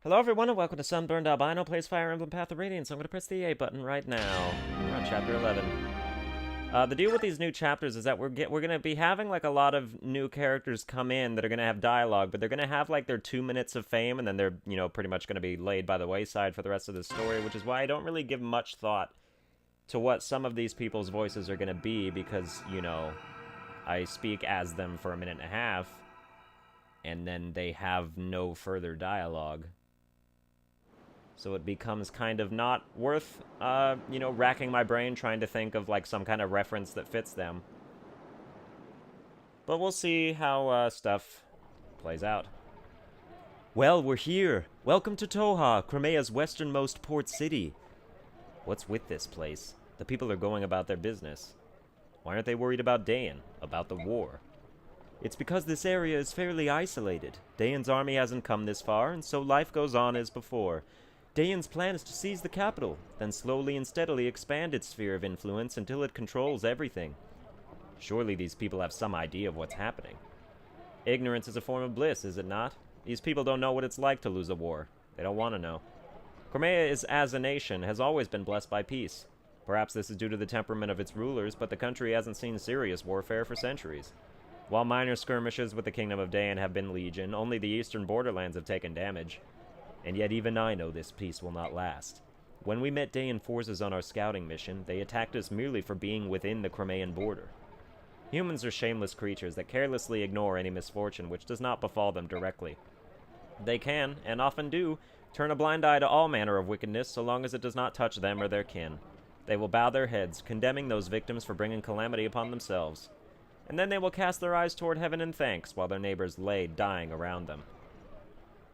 Hello everyone and welcome to Sunburned Albino plays Fire Emblem Path of Radiance. I'm going to press the A button right now. We're on chapter 11. The deal with these new chapters is that we're going to be having like a lot of new characters come in that are going to have dialogue, but they're going to have like their 2 minutes of fame and then they're, pretty much going to be laid by the wayside for the rest of the story, which is why I don't really give much thought to what some of these people's voices are going to be because, I speak as them for a minute and a half and then they have no further dialogue. So it becomes kind of not worth, racking my brain trying to think of, like, some kind of reference that fits them. But we'll see how, stuff plays out. Well, we're here. Welcome to Toha, Crimea's westernmost port city. What's with this place? The people are going about their business. Why aren't they worried about Dayan? About the war? It's because this area is fairly isolated. Dayan's army hasn't come this far, and so life goes on as before. Dayan's plan is to seize the capital, then slowly and steadily expand its sphere of influence until it controls everything. Surely these people have some idea of what's happening. Ignorance is a form of bliss, is it not? These people don't know what it's like to lose a war. They don't want to know. Crimea is, as a nation, has always been blessed by peace. Perhaps this is due to the temperament of its rulers, but the country hasn't seen serious warfare for centuries. While minor skirmishes with the Kingdom of Dayan have been legion, only the eastern borderlands have taken damage. And yet even I know this peace will not last. When we met Dayan forces on our scouting mission, they attacked us merely for being within the Crimean border. Humans are shameless creatures that carelessly ignore any misfortune which does not befall them directly. They can, and often do, turn a blind eye to all manner of wickedness so long as it does not touch them or their kin. They will bow their heads, condemning those victims for bringing calamity upon themselves. And then they will cast their eyes toward heaven in thanks while their neighbors lay dying around them.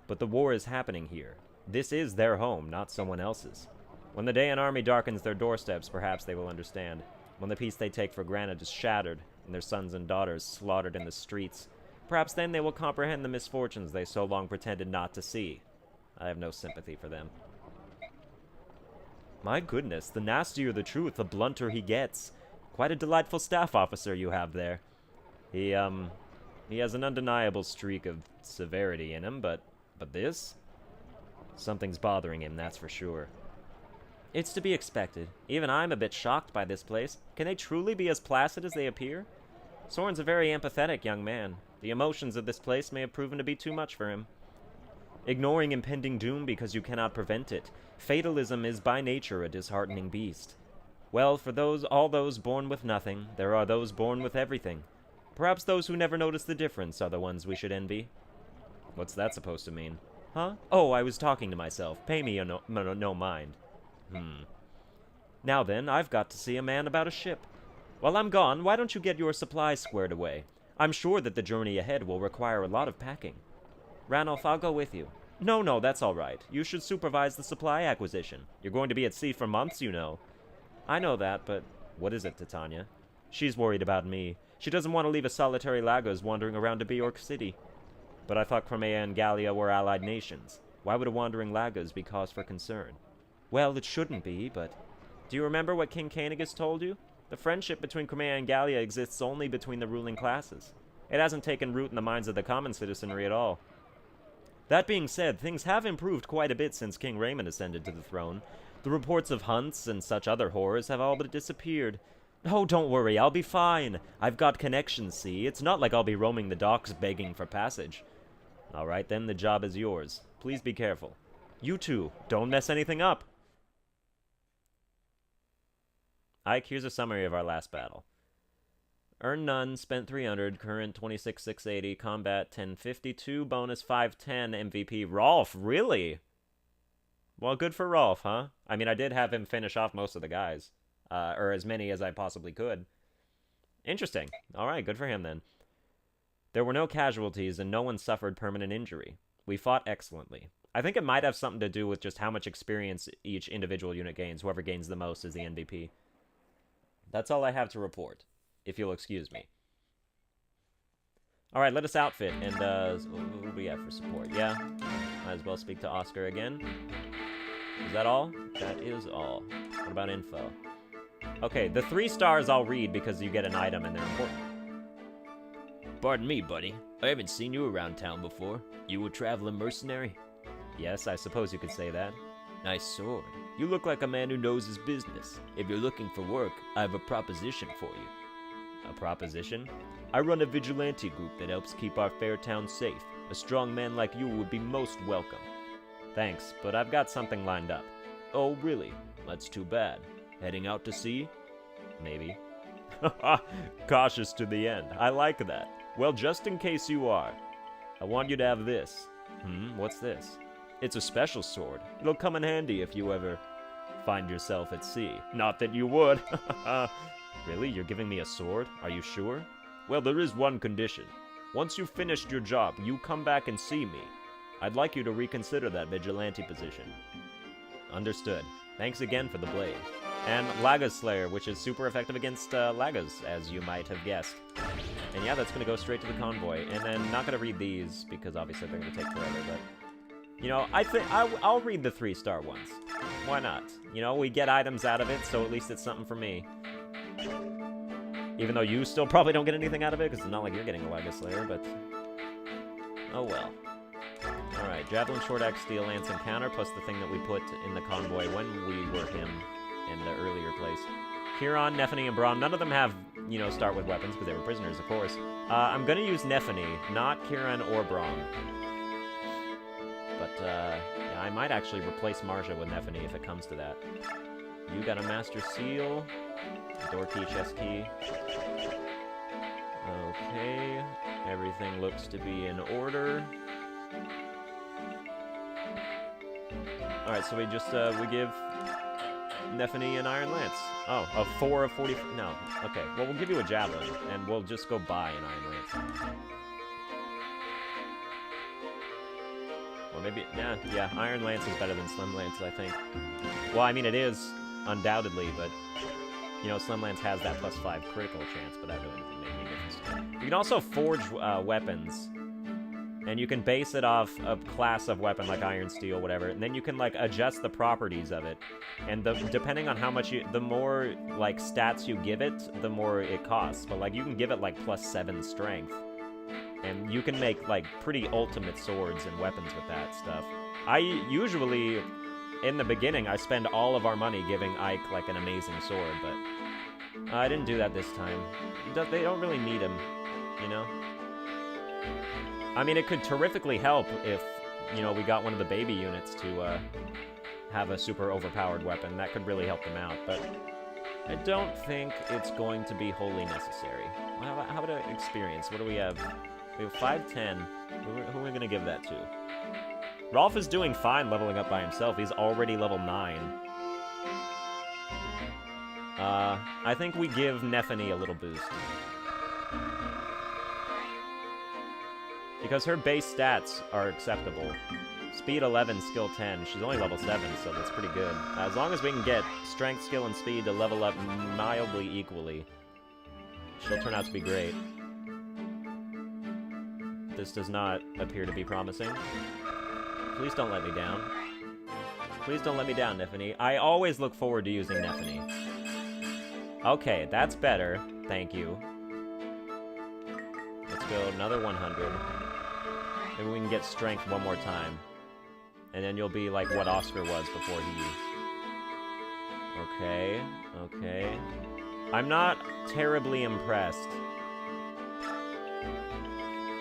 But the war is happening here. This is their home, not someone else's. When the Dayan army darkens their doorsteps, perhaps they will understand. When the peace they take for granted is shattered, and their sons and daughters slaughtered in the streets, perhaps then they will comprehend the misfortunes they so long pretended not to see. I have no sympathy for them. My goodness, the nastier the truth, the blunter he gets. Quite a delightful staff officer you have there. He has an undeniable streak of severity in him, but this? Something's bothering him, that's for sure. It's to be expected. Even I'm a bit shocked by this place. Can they truly be as placid as they appear? Soren's a very empathetic young man. The emotions of this place may have proven to be too much for him. Ignoring impending doom because you cannot prevent it. Fatalism is by nature a disheartening beast. Well, for all those born with nothing, there are those born with everything. Perhaps those who never notice the difference are the ones we should envy. What's that supposed to mean? Huh? Oh, I was talking to myself. Pay me no mind. Now then, I've got to see a man about a ship. While I'm gone, why don't you get your supplies squared away? I'm sure that the journey ahead will require a lot of packing. Ranulph, I'll go with you. No, that's all right. You should supervise the supply acquisition. You're going to be at sea for months, you know. I know that, but what is it, Titania? She's worried about me. She doesn't want to leave a solitary Lagos wandering around to Bjork City. But I thought Crimea and Gallia were allied nations. Why would a wandering Lagos be cause for concern? Well, it shouldn't be, but... Do you remember what King Cainigus told you? The friendship between Crimea and Gallia exists only between the ruling classes. It hasn't taken root in the minds of the common citizenry at all. That being said, things have improved quite a bit since King Raymond ascended to the throne. The reports of hunts and such other horrors have all but disappeared. Oh, don't worry, I'll be fine. I've got connections, see? It's not like I'll be roaming the docks begging for passage. All right, then, the job is yours. Please be careful. You too. Don't mess anything up. Ike, here's a summary of our last battle. Earned none, spent 300, current 26,680, combat 1052, bonus 510, MVP. Rolf, really? Well, good for Rolf, huh? I mean, I did have him finish off most of the guys. Or as many as I possibly could. Interesting. All right, good for him then. There were no casualties and no one suffered permanent injury. We fought excellently. I think it might have something to do with just how much experience each individual unit gains. Whoever gains the most is the MVP. That's all I have to report, if you'll excuse me. Alright, let us outfit, and, what do we have for support? Yeah, might as well speak to Oscar again. Is that all? That is all. What about info? Okay, the 3 stars I'll read because you get an item and they're important. Pardon me, buddy. I haven't seen you around town before. You a traveling mercenary? Yes, I suppose you could say that. Nice sword. You look like a man who knows his business. If you're looking for work, I have a proposition for you. A proposition? I run a vigilante group that helps keep our fair town safe. A strong man like you would be most welcome. Thanks, but I've got something lined up. Oh, really? That's too bad. Heading out to sea? Maybe. Cautious to the end. I like that. Well, just in case you are, I want you to have this. What's this? It's a special sword. It'll come in handy if you ever find yourself at sea. Not that you would. Really? You're giving me a sword? Are you sure? Well, there is one condition. Once you've finished your job, you come back and see me. I'd like you to reconsider that vigilante position. Understood. Thanks again for the blade. And Laga's Slayer, which is super effective against Lagas, as you might have guessed. And yeah, that's going to go straight to the convoy. And then not going to read these, because obviously they're going to take forever, but... You know, I think I'll read the 3-star ones. Why not? You know, we get items out of it, so at least it's something for me. Even though you still probably don't get anything out of it, because it's not like you're getting a Laga's Slayer, but... Oh well. Alright, Javelin, Short Axe, Steel Lance, and Counter, plus the thing that we put in the convoy when we were him in the earlier place. Kiron, Nephany, and Braun, none of them have, you know, start with weapons, because they were prisoners, of course. I'm gonna use Nephany, not Kiron or Braun. But, yeah, I might actually replace Marja with Nephany if it comes to that. You got a Master Seal. Door key, chest key. Okay. Everything looks to be in order. Alright, so we just, we give Nephany an Iron Lance. Oh, a 4 of 40... No. Okay. Well, we'll give you a Javelin, and we'll just go buy an Iron Lance. Or maybe, yeah, Iron Lance is better than Slim Lance, I think. Well, I mean, it is, undoubtedly, but, you know, Slim Lance has that +5 critical chance, but that really doesn't make any difference. You can also forge weapons, and you can base it off a class of weapon, like Iron, Steel, whatever, and then you can, like, adjust the properties of it, and depending on how much the more, like, stats you give it, the more it costs, but, like, you can give it, like, +7 strength. And you can make, like, pretty ultimate swords and weapons with that stuff. I usually, in the beginning, I spend all of our money giving Ike, like, an amazing sword, but I didn't do that this time. They don't really need him, you know? I mean, it could terrifically help if, you know, we got one of the baby units to have a super overpowered weapon. That could really help them out, but I don't think it's going to be wholly necessary. How about an experience? What do we have? We have 510. Who are we going to give that to? Rolf is doing fine leveling up by himself. He's already level 9. I think we give Nephany a little boost. Because her base stats are acceptable. Speed 11, skill 10. She's only level 7, so that's pretty good. As long as we can get strength, skill, and speed to level up mildly equally, she'll turn out to be great. This does not appear to be promising. Please don't let me down. Please don't let me down, Nephany. I always look forward to using Nephany. Okay, that's better. Thank you. Let's go another 100. Maybe we can get strength one more time. And then you'll be like what Oscar was before he... Okay, okay. I'm not terribly impressed.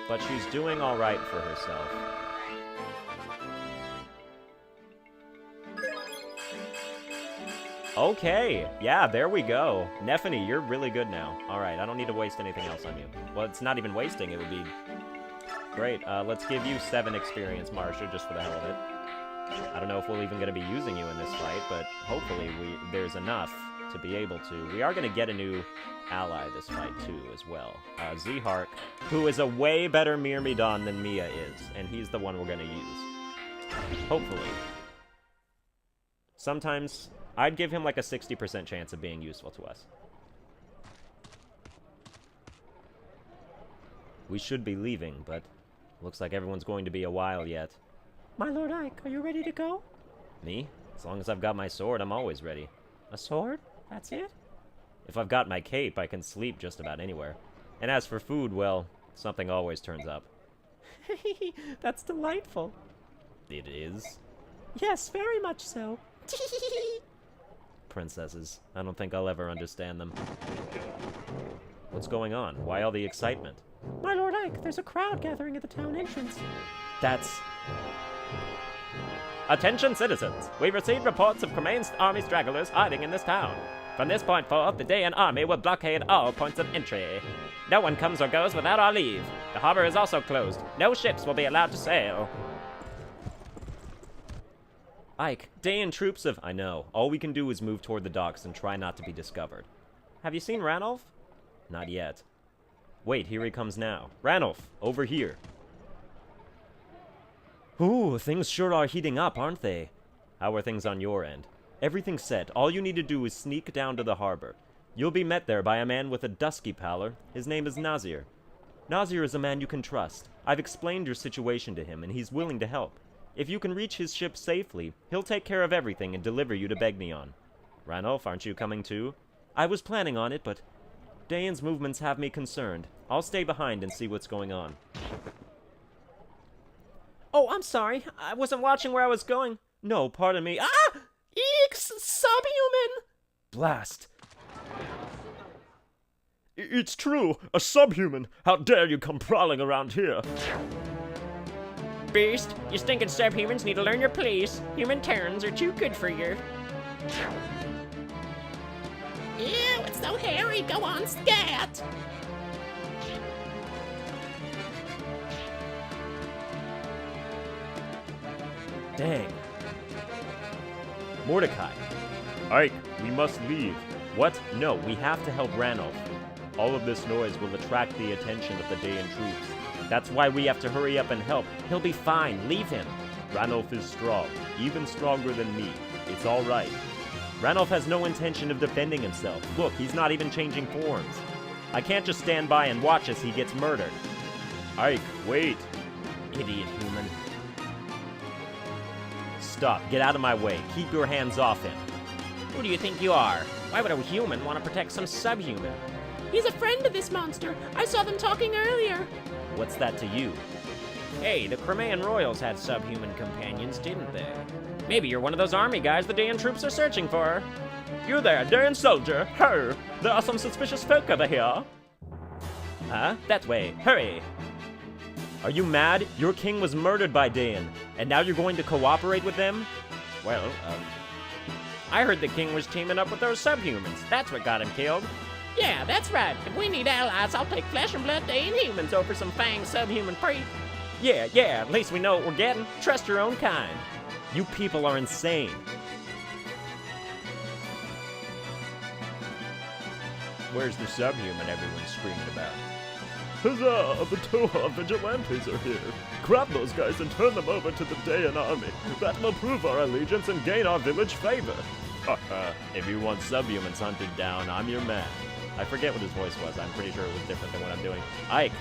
But she's doing alright for herself. Okay, yeah, there we go. Nephany, you're really good now. Alright, I don't need to waste anything else on you. Well, it's not even wasting, it would be great. Let's give you 7 experience, Marcia, just for the hell of it. I don't know if we're even going to be using you in this fight, but hopefully there's enough to be able to. We are going to get a new ally this fight, too, as well. Zehark, who is a way better Myrmidon than Mia is, and he's the one we're going to use. Hopefully. Sometimes, I'd give him like a 60% chance of being useful to us. We should be leaving, but looks like everyone's going to be a while yet. My Lord Ike, are you ready to go? Me? As long as I've got my sword, I'm always ready. A sword? That's it? If I've got my cape, I can sleep just about anywhere. And as for food, well, something always turns up. That's delightful. It is? Yes, very much so. Princesses. I don't think I'll ever understand them. What's going on? Why all the excitement? My Lord Ike, there's a crowd gathering at the town entrance. That's... Attention citizens! We've received reports of Cremain's army stragglers hiding in this town. From this point forth, the Dayan army will blockade all points of entry. No one comes or goes without our leave. The harbor is also closed. No ships will be allowed to sail. Ike, Dayan troops have... I know. All we can do is move toward the docks and try not to be discovered. Have you seen Ranulph? Not yet. Wait, here he comes now. Ranulph, over here. Ooh, things sure are heating up, aren't they? How are things on your end? Everything's set. All you need to do is sneak down to the harbor. You'll be met there by a man with a dusky pallor. His name is Nazir. Nazir is a man you can trust. I've explained your situation to him, and he's willing to help. If you can reach his ship safely, he'll take care of everything and deliver you to Begnion. Ranulph, aren't you coming too? I was planning on it, but Dayan's movements have me concerned. I'll stay behind and see what's going on. Oh, I'm sorry. I wasn't watching where I was going. No, pardon me. Ah! Eek! Subhuman! Blast. It's true, a subhuman. How dare you come prowling around here? Beast, you stinking subhumans need to learn your place. Human turns are too good for you. Ew, it's so hairy. Go on, scat. Dang. Mordecai. Ike, we must leave. What? No, we have to help Ranulph. All of this noise will attract the attention of the Dayan troops. That's why we have to hurry up and help. He'll be fine. Leave him. Ranulph is strong, even stronger than me. It's all right. Ranulph has no intention of defending himself. Look, he's not even changing forms. I can't just stand by and watch as he gets murdered. Ike, wait. Idiot human. Stop. Get out of my way. Keep your hands off him. Who do you think you are? Why would a human want to protect some subhuman? He's a friend of this monster. I saw them talking earlier. What's that to you? Hey, the Crimean royals had subhuman companions, didn't they? Maybe you're one of those army guys the Dayan troops are searching for. You there, Dayan soldier. Ho! There are some suspicious folk over here. Huh? That way. Hurry! Are you mad? Your king was murdered by Dayan, and now you're going to cooperate with them? Well, I heard the king was teaming up with those subhumans. That's what got him killed. Yeah, that's right. If we need allies, I'll take flesh and blood Dayan humans over some fang subhuman freak. Yeah, at least we know what we're getting. Trust your own kind. You people are insane. Where's the subhuman everyone's screaming about? Huzzah! The Toha vigilantes are here. Grab those guys and turn them over to the Dayan army. That will prove our allegiance and gain our village favor. If you want subhumans hunted down, I'm your man. I forget what his voice was. I'm pretty sure it was different than what I'm doing. Ike!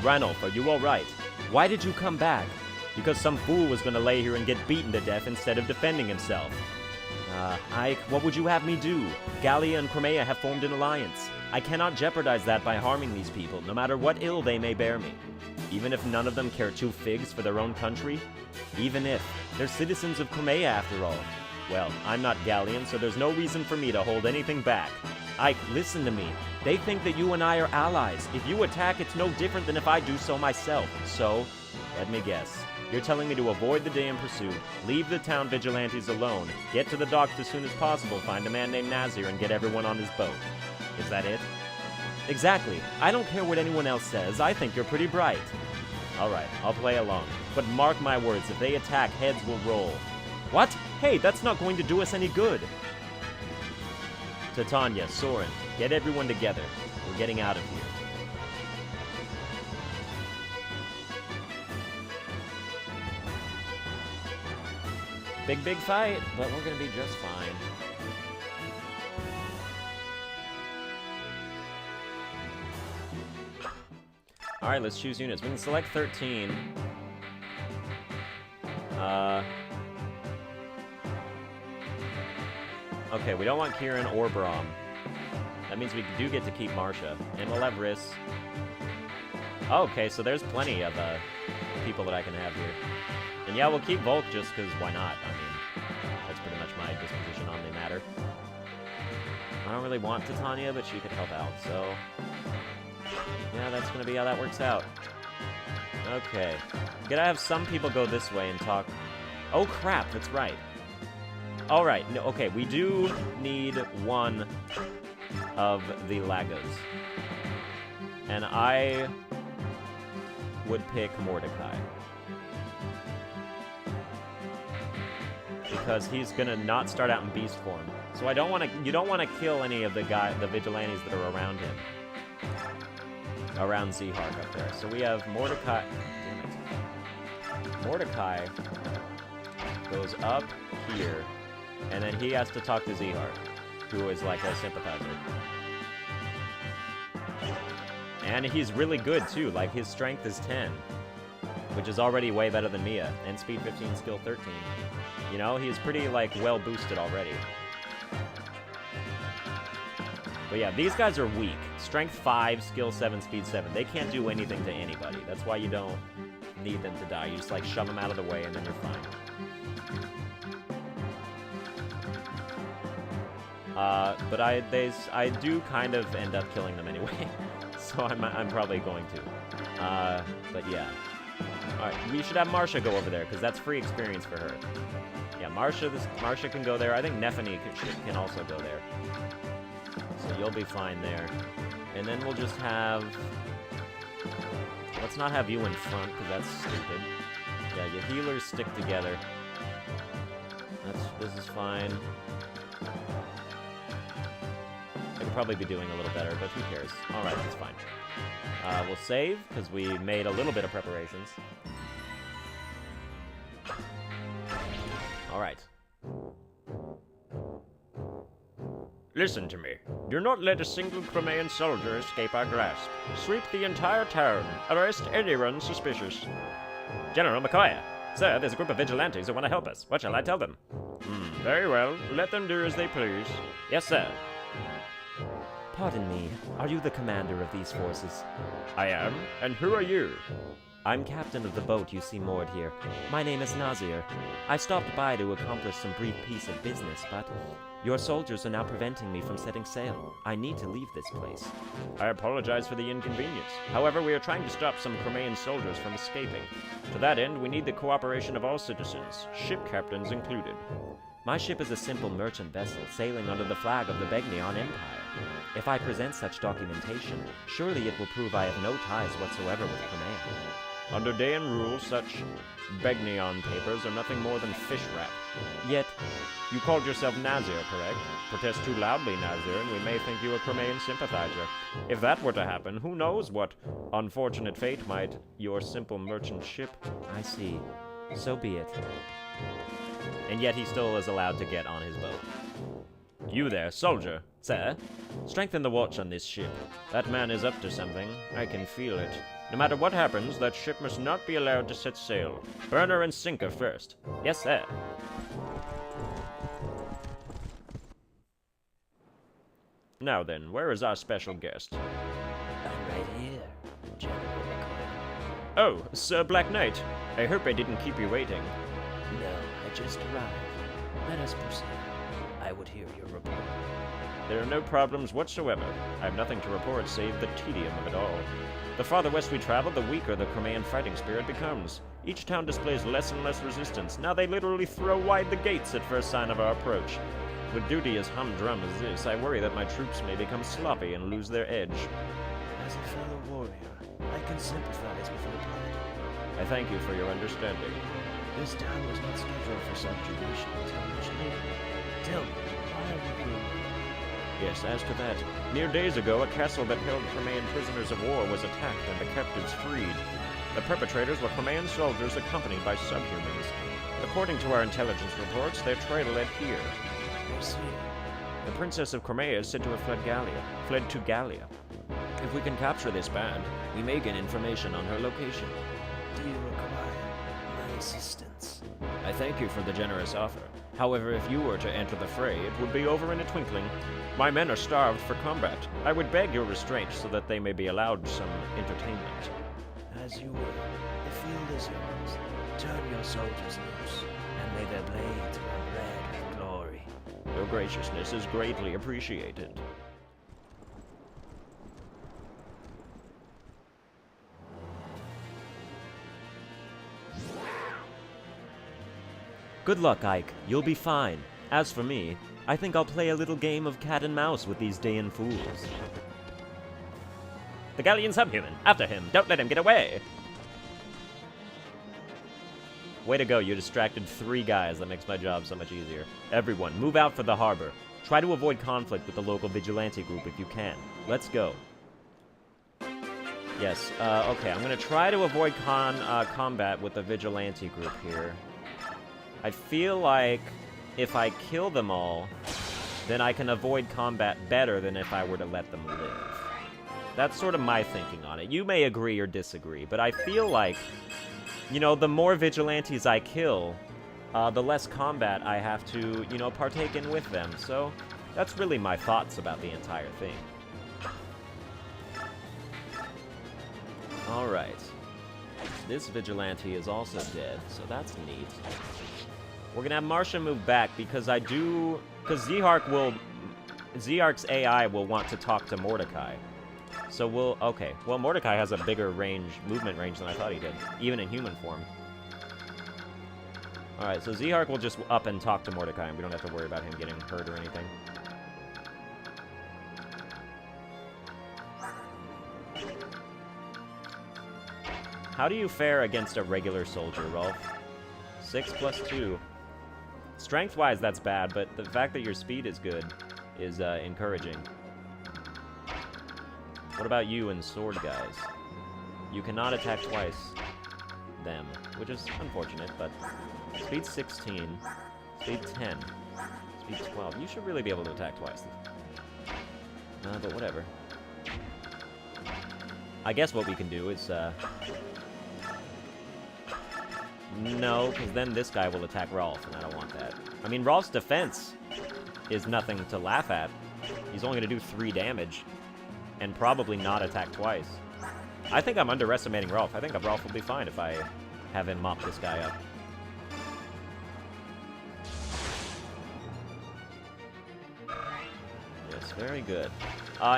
Ranulph, are you alright? Why did you come back? Because some fool was gonna lay here and get beaten to death instead of defending himself. Ike, what would you have me do? Gallia and Crimea have formed an alliance. I cannot jeopardize that by harming these people, no matter what ill they may bear me. Even if none of them care two figs for their own country? Even if. They're citizens of Crimea, after all. Well, I'm not Gallian, so there's no reason for me to hold anything back. Ike, listen to me. They think that you and I are allies. If you attack, it's no different than if I do so myself. So, let me guess. You're telling me to avoid the Dayan pursuit, leave the town vigilantes alone, get to the docks as soon as possible, find a man named Nazir, and get everyone on his boat. Is that it? Exactly. I don't care what anyone else says. I think you're pretty bright. Alright, I'll play along. But mark my words, if they attack, heads will roll. What? Hey, that's not going to do us any good. Titania, Soren, get everyone together. We're getting out of here. Big fight, but we're gonna be just fine. Alright, let's choose units. We can select 13. Okay, we don't want Kieran or Braum. That means we do get to keep Marsha. And we'll have Riss. Oh, okay, so there's plenty of people that I can have here. And yeah, we'll keep Volk just because why not? I mean, that's pretty much my disposition on the matter. I don't really want Titania, but she could help out, so... yeah, that's gonna be how that works out. Okay. Gotta have some people go this way and talk... oh crap, that's right. Alright, no, okay, we do need one of the Lagos. And I would pick Mordecai. Because he's gonna not start out in beast form. So I don't want to. You don't want to kill any of the vigilantes that are around him, around Zehark up there. So we have Mordecai. Damn it. Mordecai goes up here, and then he has to talk to Zehark, who is like a sympathizer. And he's really good too. Like his strength is 10, which is already way better than Mia, and speed 15, skill 13. You know, he's pretty, like, well boosted already. But yeah, these guys are weak. Strength 5, skill 7, speed 7. They can't do anything to anybody. That's why you don't need them to die. You just, like, shove them out of the way and then you're fine. But I do kind of end up killing them anyway. So I'm probably going to. But yeah. Alright, we should have Marsha go over there, because that's free experience for her. Yeah, Marsha can go there. I think Nephany can also go there. So you'll be fine there. And then we'll just have... let's not have you in front, because that's stupid. Yeah, your healers stick together. This is fine. They could probably be doing a little better, but who cares? Alright, that's fine. We'll save, because we made a little bit of preparations. Alright. Listen to me. Do not let a single Crimean soldier escape our grasp. Sweep the entire town. Arrest anyone suspicious. General McCoy. Sir, there's a group of vigilantes who want to help us. What shall I tell them? Very well. Let them do as they please. Yes, sir. Pardon me, are you the commander of these forces? I am. And who are you? I'm captain of the boat you see moored here. My name is Nazir. I stopped by to accomplish some brief piece of business, but your soldiers are now preventing me from setting sail. I need to leave this place. I apologize for the inconvenience. However, we are trying to stop some Crimean soldiers from escaping. To that end, we need the cooperation of all citizens, ship captains included. My ship is a simple merchant vessel sailing under the flag of the Begnion Empire. If I present such documentation, surely it will prove I have no ties whatsoever with Crimea. Under Daean rule, such Begnion papers are nothing more than fish wrap. Yet, you called yourself Nazir, correct? Protest too loudly, Nazir, and we may think you a Crimean sympathizer. If that were to happen, who knows what unfortunate fate might your simple merchant ship... I see. So be it. And yet he still is allowed to get on his boat. You there, soldier. Sir? Strengthen the watch on this ship. That man is up to something. I can feel it. No matter what happens, that ship must not be allowed to set sail. Burn her and sink her first. Yes, sir. Now then, where is our special guest? I'm right here, General McCoy. Oh, Sir Black Knight. I hope I didn't keep you waiting. No, I just arrived. Let us proceed. I would hear your report. There are no problems whatsoever. I have nothing to report save the tedium of it all. The farther west we travel, the weaker the Crimean fighting spirit becomes. Each town displays less and less resistance. Now they literally throw wide the gates at first sign of our approach. With duty as humdrum as this, I worry that my troops may become sloppy and lose their edge. As a fellow warrior, I can sympathize with your plight. I thank you for your understanding. This town was not scheduled for subjugation until much later. Tell me, why are you here? Yes, as to that, mere days ago, a castle that held Crimean prisoners of war was attacked and the captives freed. The perpetrators were Crimean soldiers accompanied by subhumans. According to our intelligence reports, their trail led here. I see. The Princess of Crimea is said to have fled to Gallia. If we can capture this band, we may gain information on her location. Do you require my assistance? I thank you for the generous offer. However, if you were to enter the fray, it would be over in a twinkling. My men are starved for combat. I would beg your restraint so that they may be allowed some entertainment. As you will. The field is yours. Turn your soldiers loose, and may their blades run red with glory. Your graciousness is greatly appreciated. Good luck, Ike. You'll be fine. As for me, I think I'll play a little game of cat and mouse with these Dayan fools. The Galleon subhuman! After him! Don't let him get away! Way to go, you distracted 3 guys. That makes my job so much easier. Everyone, move out for the harbor. Try to avoid conflict with the local vigilante group if you can. Let's go. Yes, okay, I'm gonna try to avoid combat with the vigilante group here. I feel like if I kill them all, then I can avoid combat better than if I were to let them live. That's sort of my thinking on it. You may agree or disagree, but I feel like, you know, the more vigilantes I kill, the less combat I have to, you know, partake in with them. So that's really my thoughts about the entire thing. Alright. This vigilante is also dead, so that's neat. We're gonna have Marcia move back because because Zehark's AI will want to talk to Mordecai. So okay. Well, Mordecai has a bigger movement range than I thought he did, even in human form. Alright, so Zehark will just up and talk to Mordecai, and we don't have to worry about him getting hurt or anything. How do you fare against a regular soldier, Rolf? 6 plus 2. Strength-wise, that's bad, but the fact that your speed is good is encouraging. What about you and sword guys? You cannot attack twice them, which is unfortunate, but speed 16, speed 10, speed 12. You should really be able to attack twice. But whatever. I guess what we can do is, no, because then this guy will attack Rolf, and I don't want that. I mean, Rolf's defense is nothing to laugh at. He's only going to do 3 damage, and probably not attack twice. I think I'm underestimating Rolf. I think Rolf will be fine if I have him mop this guy up. Yes, very good.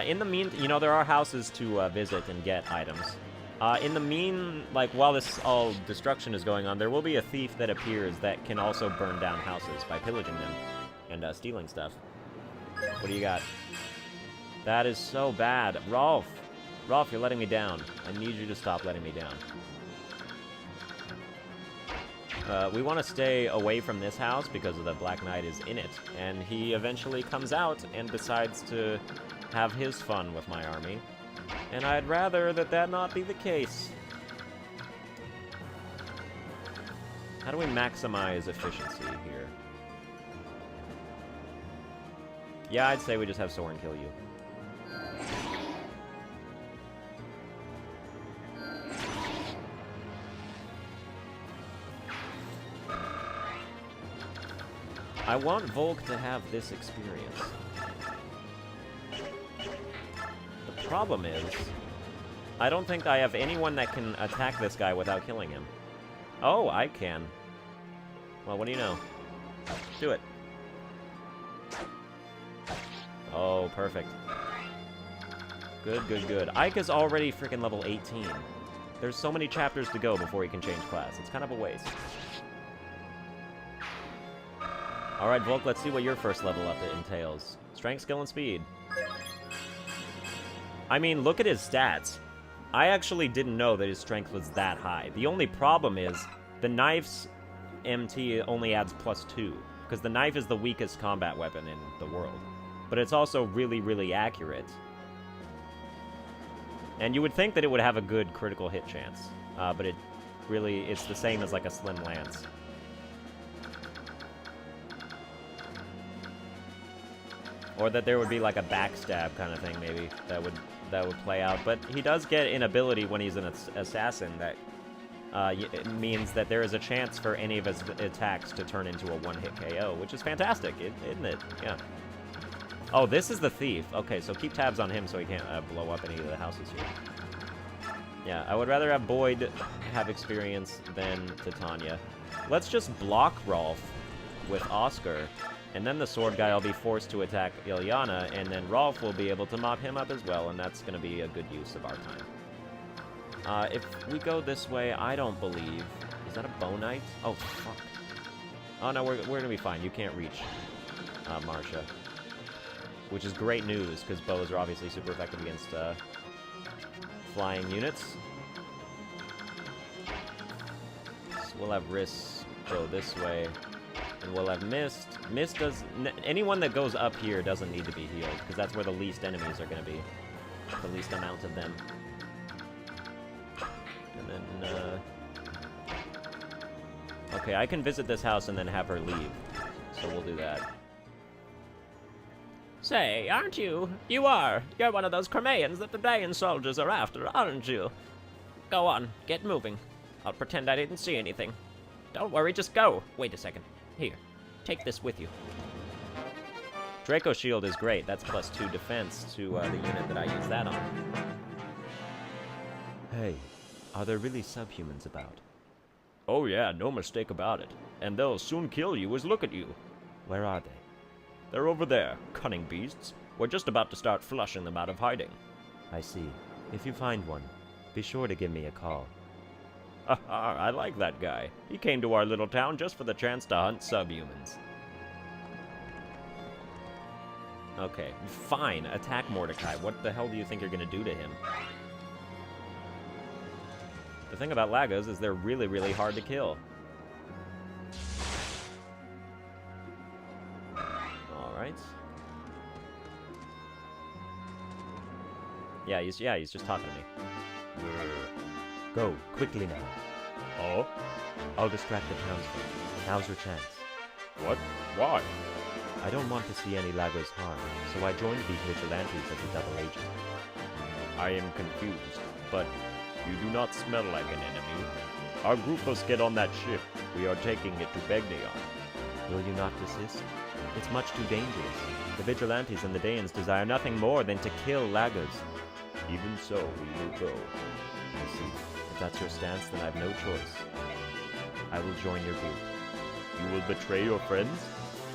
In the you know, there are houses to visit and get items. While this all destruction is going on, there will be a thief that appears that can also burn down houses by pillaging them and stealing stuff. What do you got? That is so bad. Rolf! Rolf, you're letting me down. I need you to stop letting me down. We want to stay away from this house because the Black Knight is in it, and he eventually comes out and decides to have his fun with my army. And I'd rather that not be the case. How do we maximize efficiency here? Yeah, I'd say we just have Soren kill you. I want Volk to have this experience. The problem is, I don't think I have anyone that can attack this guy without killing him. Oh, I can. Well, what do you know? Do it. Oh, perfect. Good, good, good. Ike is already freaking level 18. There's so many chapters to go before he can change class. It's kind of a waste. Alright, Volk, let's see what your first level up entails. Strength, skill, and speed. I mean, look at his stats. I actually didn't know that his strength was that high. The only problem is, the knife's MT only adds +2, because the knife is the weakest combat weapon in the world. But it's also really, really accurate. And you would think that it would have a good critical hit chance, but it's the same as like a slim lance. Or that there would be like a backstab kind of thing, maybe, that would play out. But he does get an ability when he's an assassin that it means that there is a chance for any of his attacks to turn into a one-hit KO, which is fantastic, isn't it? Yeah. Oh, this is the thief. Okay, so keep tabs on him so he can't blow up any of the houses here. Yeah, I would rather have Boyd have experience than Titania. Let's just block Rolf with Oscar, and then the sword guy will be forced to attack Ilyana, and then Rolf will be able to mop him up as well, and that's going to be a good use of our time. If we go this way, I don't believe... Is that a Bow Knight? Oh, fuck. Oh, no, we're going to be fine. You can't reach Marcia. Which is great news, because bows are obviously super effective against flying units. So we'll have Riss go this way. And we'll have Mist. Mist does... anyone that goes up here doesn't need to be healed, because that's where the least enemies are going to be. The least amount of them. And then, okay, I can visit this house and then have her leave. So we'll do that. Say, aren't you? You are. You're one of those Crimeans that the Dayan soldiers are after, aren't you? Go on, get moving. I'll pretend I didn't see anything. Don't worry, just go. Wait a second. Here, take this with you. Draco Shield is great. That's +2 defense to the unit that I use that on. Hey, are there really subhumans about? Oh yeah, no mistake about it. And they'll soon kill you as look at you. Where are they? They're over there, cunning beasts. We're just about to start flushing them out of hiding. I see. If you find one, be sure to give me a call. Haha, I like that guy. He came to our little town just for the chance to hunt subhumans. Okay, fine. Attack Mordecai. What the hell do you think you're gonna do to him? The thing about Lagos is they're really, really hard to kill. Alright. Yeah, he's just talking to me. Go, quickly now. Oh? I'll distract the townsfolk. Now's your chance. What? Why? I don't want to see any Lagos harm, so I joined these vigilantes as a double agent. I am confused, but you do not smell like an enemy. Our group must get on that ship. We are taking it to Begnion. Will you not desist? It's much too dangerous. The vigilantes and the Daeans desire nothing more than to kill Lagos. Even so, we will go. I see. If that's your stance, then I've no choice. I will join your group. You will betray your friends?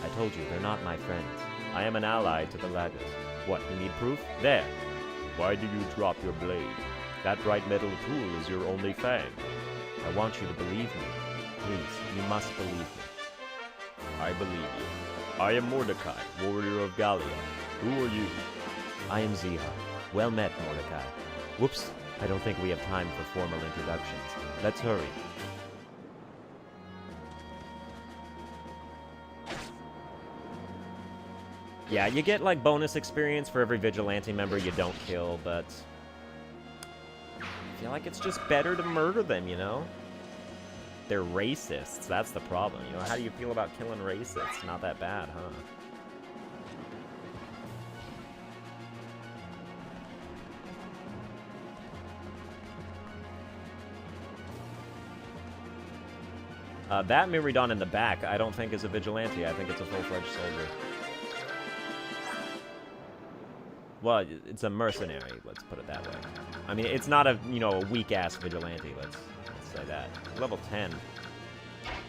I told you, they're not my friends. I am an ally to the Lagos. What, you need proof? There. Why did you drop your blade? That bright metal tool is your only fang. I want you to believe me. Please, you must believe me. I believe you. I am Mordecai, warrior of Gallia. Who are you? I am Ziha. Well met, Mordecai. Whoops, I don't think we have time for formal introductions. Let's hurry. Yeah, you get, like, bonus experience for every vigilante member you don't kill, but... I feel like it's just better to murder them, you know? They're racists, that's the problem, you know? How do you feel about killing racists? Not that bad, huh? That Miraidon in the back, I don't think is a vigilante. I think it's a full-fledged soldier. Well, it's a mercenary, let's put it that way. I mean, it's not a, you know, a weak-ass vigilante, let's say that. Level 10.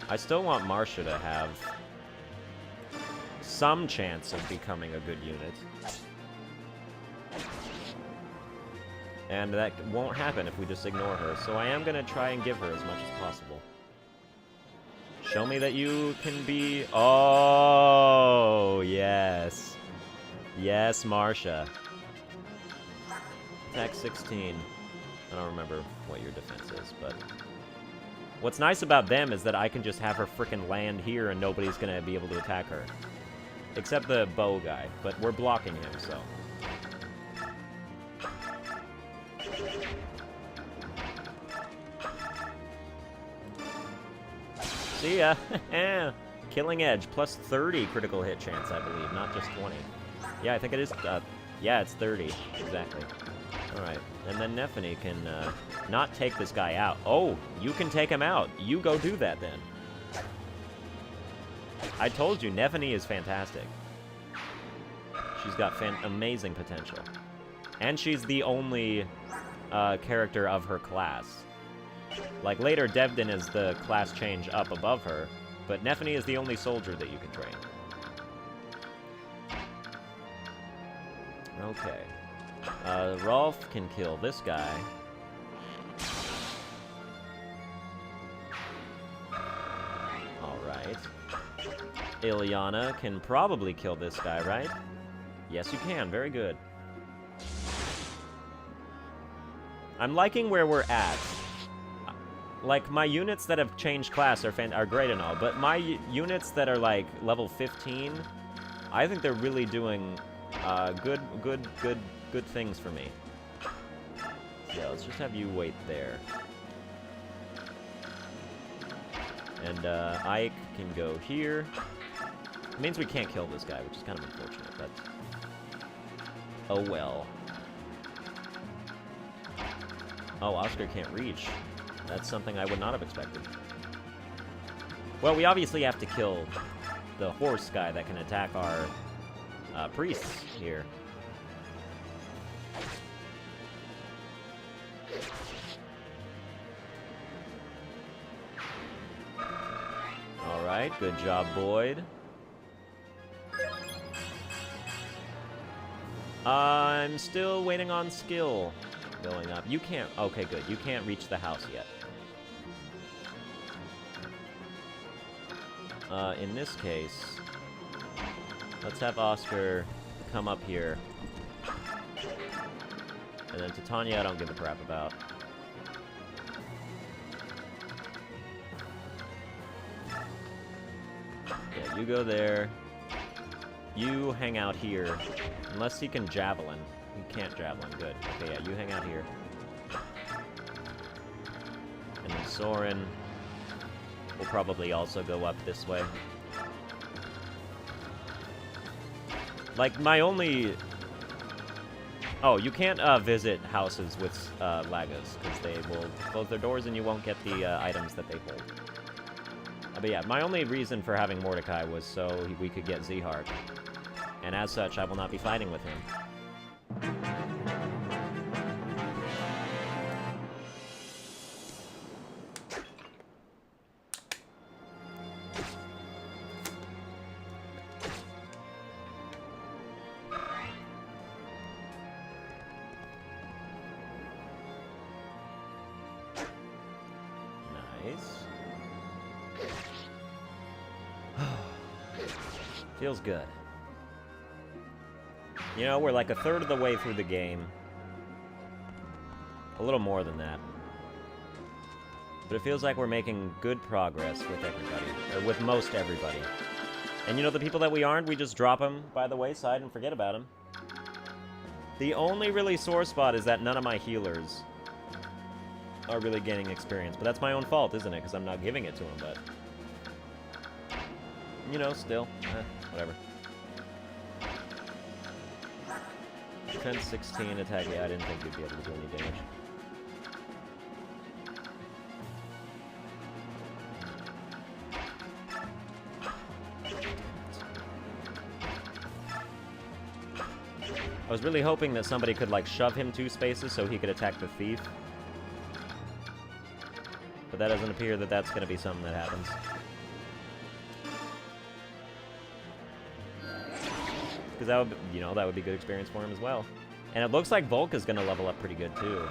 I still want Marcia to have some chance of becoming a good unit. And that won't happen if we just ignore her, so I am going to try and give her as much as possible. Show me that you can be... Oh, yes. Yes, Marcia. Attack 16. I don't remember what your defense is, but... What's nice about them is that I can just have her frickin' land here and nobody's gonna be able to attack her. Except the bow guy, but we're blocking him, so... See ya! Killing Edge, plus 30 critical hit chance, I believe, not just 20. Yeah, I think it is, yeah, it's 30, exactly. Alright, and then Nephany can, not take this guy out. Oh, you can take him out. You go do that, then. I told you, Nephany is fantastic. She's got amazing potential. And she's the only character of her class. Like, later, Devdin is the class change up above her, but Nephany is the only soldier that you can train. Okay. Rolf can kill this guy. Alright. Ilyana can probably kill this guy, right? Yes, you can. Very good. I'm liking where we're at. Like, my units that have changed class are great and all, but my units that are, like, level 15, I think they're really doing good things for me. Yeah, let's just have you wait there. And Ike can go here. It means we can't kill this guy, which is kind of unfortunate, but... Oh well. Oh, Oscar can't reach. That's something I would not have expected. Well, we obviously have to kill the horse guy that can attack our priests here. Alright, good job, Boyd. I'm still waiting on skill going up. You can't... Okay, good. You can't reach the house yet. In this case, let's have Oscar come up here. And then Titania, I don't give a crap about. Yeah, you go there. You hang out here. Unless he can javelin. He can't javelin. Good. Okay, yeah, you hang out here. And then Soren will probably also go up this way. Like, my only... Oh, you can't visit houses with Lagas, because they will close their doors and you won't get the items that they hold. But yeah, my only reason for having Mordecai was so we could get Zihart. And as such, I will not be fighting with him. Feels good. You know, we're like a third of the way through the game. A little more than that. But it feels like we're making good progress with everybody. Or with most everybody. And you know, the people that we aren't, we just drop them by the wayside and forget about them. The only really sore spot is that none of my healers are really gaining experience. But that's my own fault, isn't it? Because I'm not giving it to them, but... You know, still. Whatever. Defense 16, attack. Yeah, I didn't think you'd be able to do any damage. I was really hoping that somebody could, like, shove him 2 spaces so he could attack the thief. But that doesn't appear that that's going to be something that happens. Because that would, you know, that would be good experience for him as well. And it looks like Volk is going to level up pretty good too.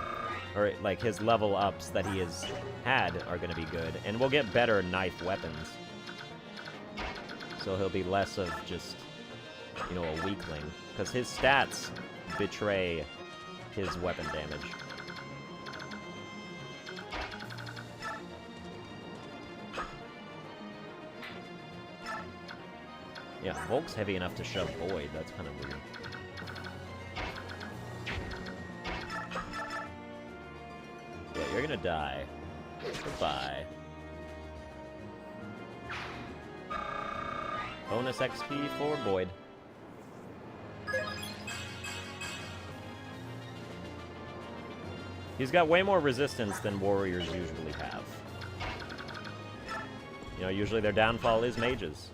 Or, like, his level ups that he has had are going to be good. And we'll get better knife weapons. So he'll be less of just, you know, a weakling. Because his stats betray his weapon damage. Yeah, Volk's heavy enough to shove Void. That's kind of weird. Yeah, you're gonna die. Goodbye. Bonus XP for Void. He's got way more resistance than warriors usually have. You know, usually their downfall is mages.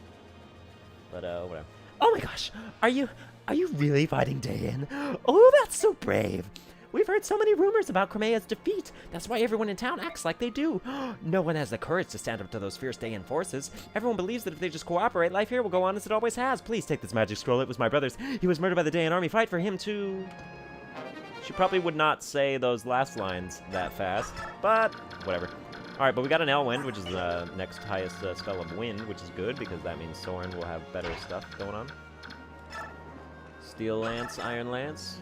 But, whatever. Oh my gosh, are you really fighting Dayan? Oh, that's so brave. We've heard so many rumors about Crimea's defeat. That's why everyone in town acts like they do. No one has the courage to stand up to those fierce Daean forces. Everyone believes that if they just cooperate, life here will go on as it always has. Please take this magic scroll. It was my brother's. He was murdered by the Daean army. Fight for him too. She probably would not say those last lines that fast, but whatever. Alright, but we got an Elwind, which is the next highest spell of wind, which is good, because that means Soren will have better stuff going on. Steel Lance, Iron Lance.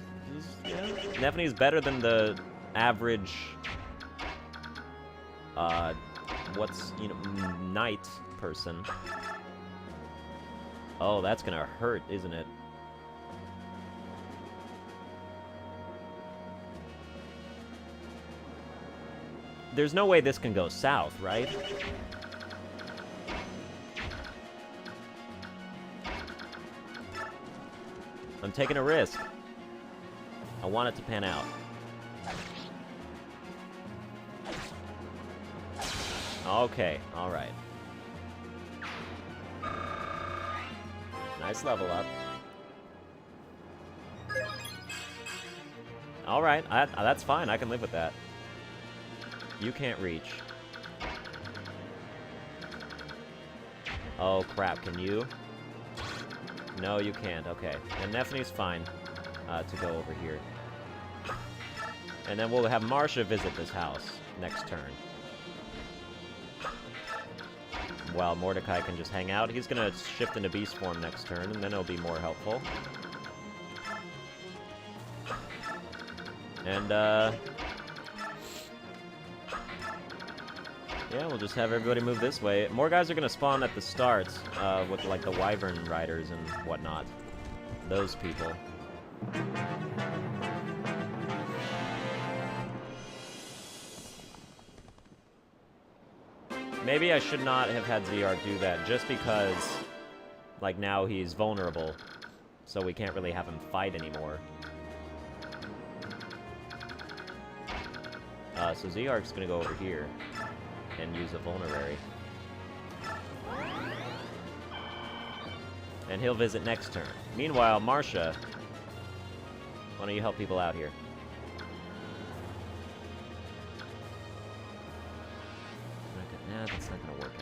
Yeah. Nephene's better than the average, knight person. Oh, that's gonna hurt, isn't it? There's no way this can go south, right? I'm taking a risk. I want it to pan out. Okay, alright. Nice level up. Alright, that's fine. I can live with that. You can't reach. Oh, crap. Can you? No, you can't. Okay. And Nephene's fine to go over here. And then we'll have Marcia visit this house next turn. While Mordecai can just hang out. He's going to shift into beast form next turn, and then it'll be more helpful. And, yeah, we'll just have everybody move this way. More guys are going to spawn at the start with, like, the Wyvern Riders and whatnot. Those people. Maybe I should not have had ZR do that, just because, like, now he's vulnerable, so we can't really have him fight anymore. So ZR's gonna go over here and use a vulnerary. And he'll visit next turn. Meanwhile, Marcia, why don't you help people out here? Nah, that's not gonna work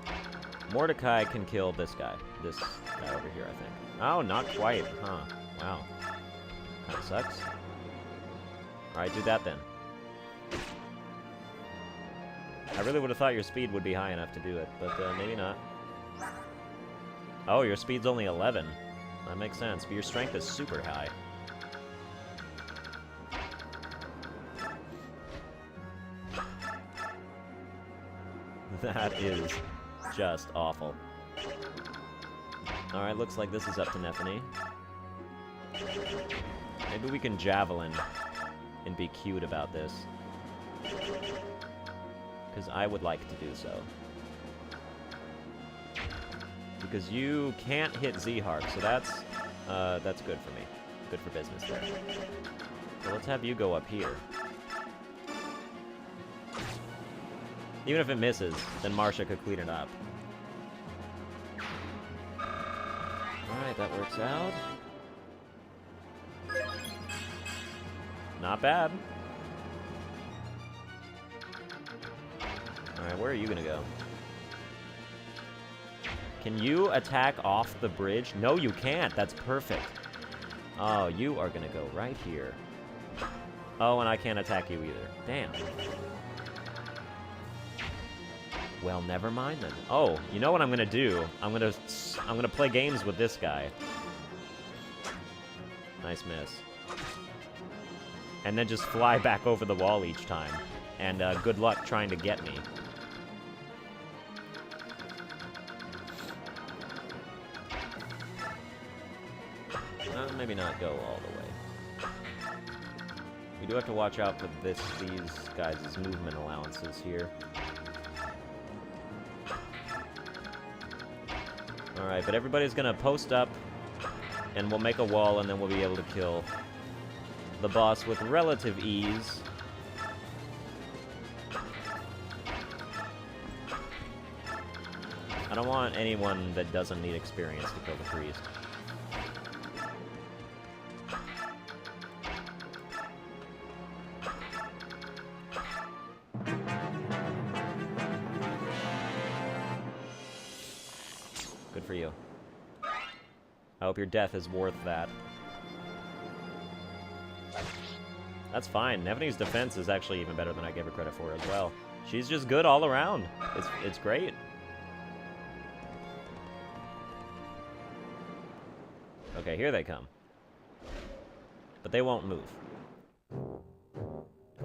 out. Mordecai can kill this guy over here, I think. Oh, not quite, huh? Wow. Kinda sucks. Alright, do that then. I really would have thought your speed would be high enough to do it, but maybe not. Oh, your speed's only 11. That makes sense, but your strength is super high. That is just awful. Alright, looks like this is up to Nephene. Maybe we can javelin and be cute about this. Because I would like to do so. Because you can't hit Z-Hark, so that's good for me. Good for business there. So let's have you go up here. Even if it misses, then Marcia could clean it up. Alright, that works out. Not bad. Alright, where are you gonna go? Can you attack off the bridge? No, you can't. That's perfect. Oh, you are gonna go right here. Oh, and I can't attack you either. Damn. Well, never mind then. Oh, you know what I'm gonna do? I'm gonna play games with this guy. Nice miss. And then just fly back over the wall each time. And good luck trying to get me. Maybe not go all the way. We do have to watch out for these guys' movement allowances here. Alright, but everybody's gonna post up, and we'll make a wall, and then we'll be able to kill the boss with relative ease. I don't want anyone that doesn't need experience to kill the priest. Good for you. I hope your death is worth that. That's fine. Neveni's defense is actually even better than I gave her credit for as well. She's just good all around. It's great. Okay, here they come. But they won't move.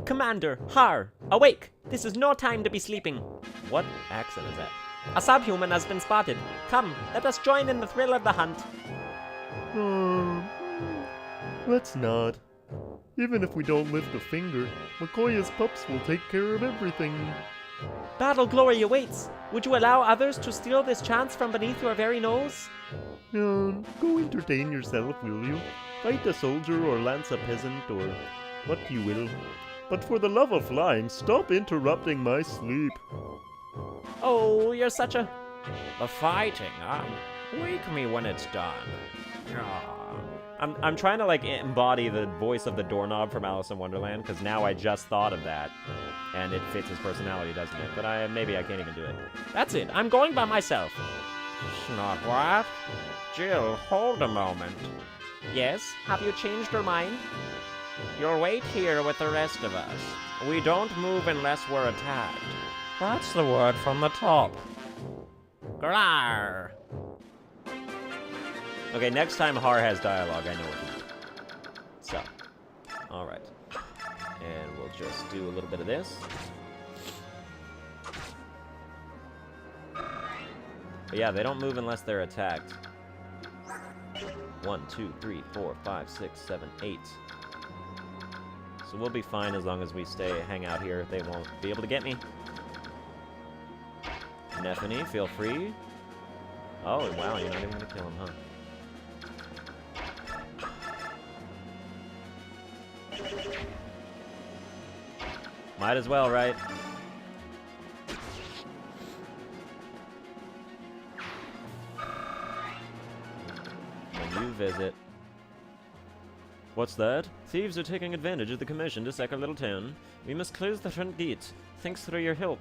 Commander, Har, awake! This is no time to be sleeping. What accent is that? A subhuman has been spotted. Come, let us join in the thrill of the hunt. Let's not. Even if we don't lift a finger, Makoya's pups will take care of everything. Battle glory awaits. Would you allow others to steal this chance from beneath your very nose? Go entertain yourself, will you? Fight a soldier or lance a peasant or what you will. But for the love of flying, stop interrupting my sleep. Oh, you're such a... The fighting, huh? Wake me when it's done. Ah. I'm trying to, like, embody the voice of the doorknob from Alice in Wonderland, because now I just thought of that, and it fits his personality, doesn't it? But maybe I can't even do it. That's it. I'm going by myself. Not what? Jill, hold a moment. Yes? Have you changed your mind? You'll wait here with the rest of us. We don't move unless we're attacked. That's the word from the top. Grar. Okay, next time Har has dialogue, I know what to do. So, alright. And we'll just do a little bit of this. But yeah, they don't move unless they're attacked. 1, 2, 3, 4, 5, 6, 7, 8. So we'll be fine as long as we hang out here. They won't be able to get me. Nefany, feel free. Oh, wow, you're not even gonna kill him, huh? Might as well, right? When you visit. What's that? Thieves are taking advantage of the commission to sack our little town. We must close the front gate. Thanks for your help.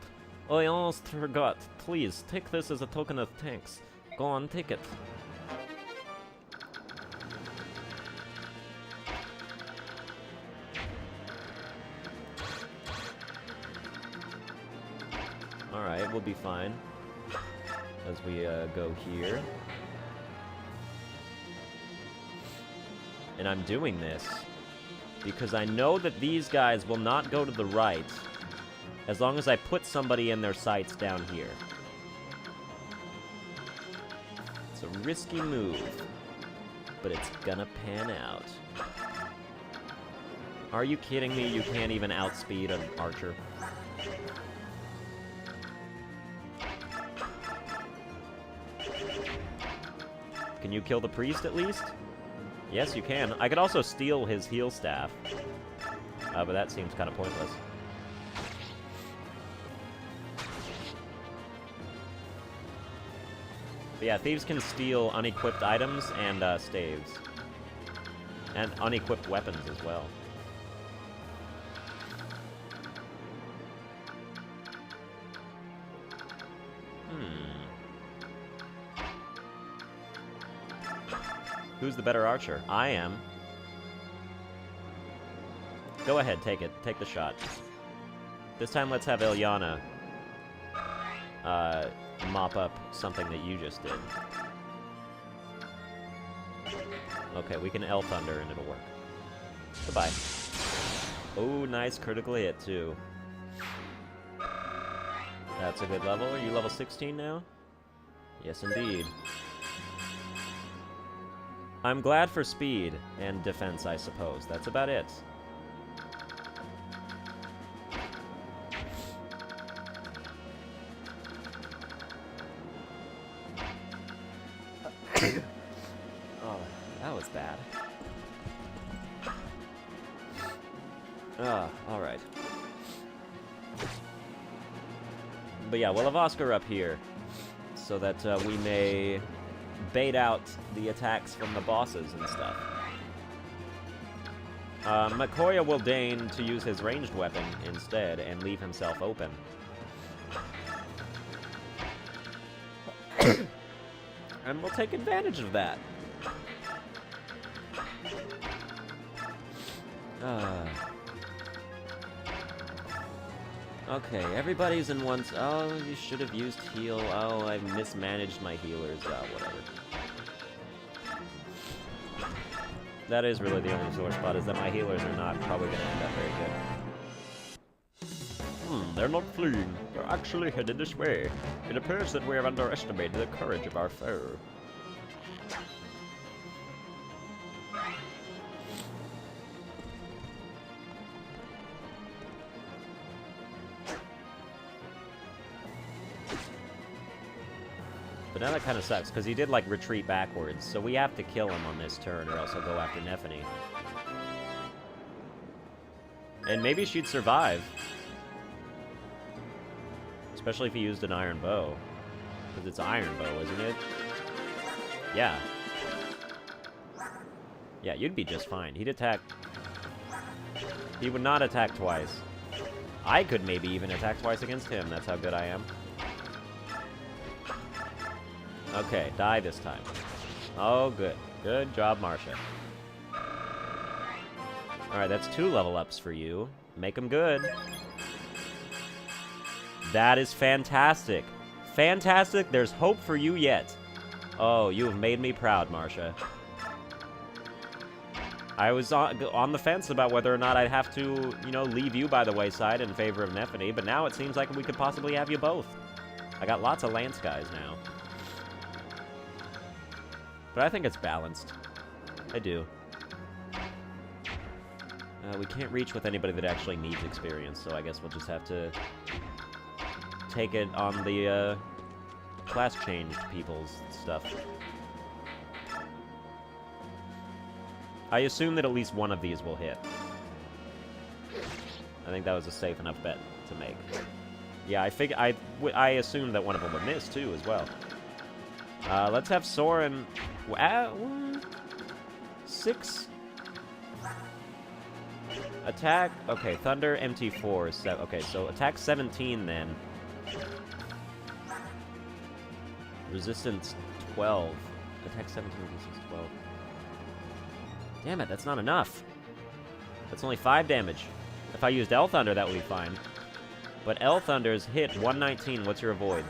Oh, I almost forgot. Please, take this as a token of thanks. Go on, take it. Alright, we'll be fine. As we go here. And I'm doing this because I know that these guys will not go to the right as long as I put somebody in their sights down here. It's a risky move, but it's gonna pan out. Are you kidding me? You can't even outspeed an archer. Can you kill the priest at least? Yes, you can. I could also steal his heal staff. But that seems kind of pointless. But yeah, thieves can steal unequipped items and staves. And unequipped weapons as well. Who's the better archer? I am. Go ahead, take it. Take the shot. This time let's have Ilyana mop up something that you just did. Okay, we can L Thunder and it'll work. Goodbye. Oh, nice critical hit, too. That's a good level. Are you level 16 now? Yes, indeed. I'm glad for speed and defense, I suppose. That's about it. Oh, that was bad. Alright. But yeah, we'll have Oscar up here so that we may bait out the attacks from the bosses and stuff. Makoya will deign to use his ranged weapon instead and leave himself open. And we'll take advantage of that. Okay, everybody's in one... Oh, you should have used heal. Oh, I mismanaged my healers. Whatever. That is really the only sore spot, is that my healers are not probably going to end up very good. They're not fleeing. They're actually headed this way. It appears that we have underestimated the courage of our foe. But now that kind of sucks, because he did, like, retreat backwards, so we have to kill him on this turn, or else he'll go after Nephany. And maybe she'd survive. Especially if he used an iron bow. Because it's iron bow, isn't it? Yeah. Yeah, you'd be just fine. He'd attack... He would not attack twice. I could maybe even attack twice against him. That's how good I am. Okay, die this time. Oh, good. Good job, Marcia. Alright, that's 2 level ups for you. Make them good. That is fantastic. Fantastic. There's hope for you yet. Oh, you have made me proud, Marcia. I was on the fence about whether or not I'd have to, you know, leave you by the wayside in favor of Nephany, but now it seems like we could possibly have you both. I got lots of Lance guys now. But I think it's balanced. I do. We can't reach with anybody that actually needs experience, so I guess we'll just have to take it on the class-changed people's stuff. I assume that at least one of these will hit. I think that was a safe enough bet to make. Yeah, I assumed that one of them would miss, too, as well. Let's have Soren... 6... Attack... Okay, Thunder, MT4, okay, so attack 17, then. Resistance 12. Attack 17, resistance 12. Damn it, that's not enough. That's only 5 damage. If I used L Thunder, that would be fine. But L Thunder's hit 119. What's your avoid?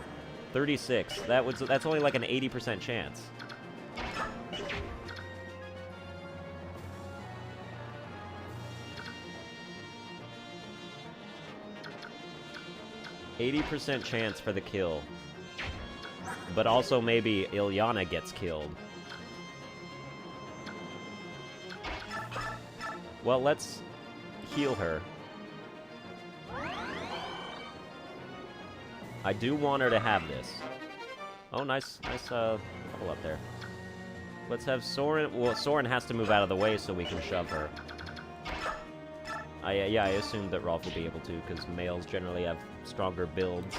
36. That's only like an 80% chance. %80 chance for the kill. But also maybe Ilyana gets killed. Well, let's heal her. I do want her to have this. Oh, nice level up there. Let's have Soren. Well, Soren has to move out of the way so we can shove her. Yeah, I assumed that Rolf would be able to, because males generally have stronger builds.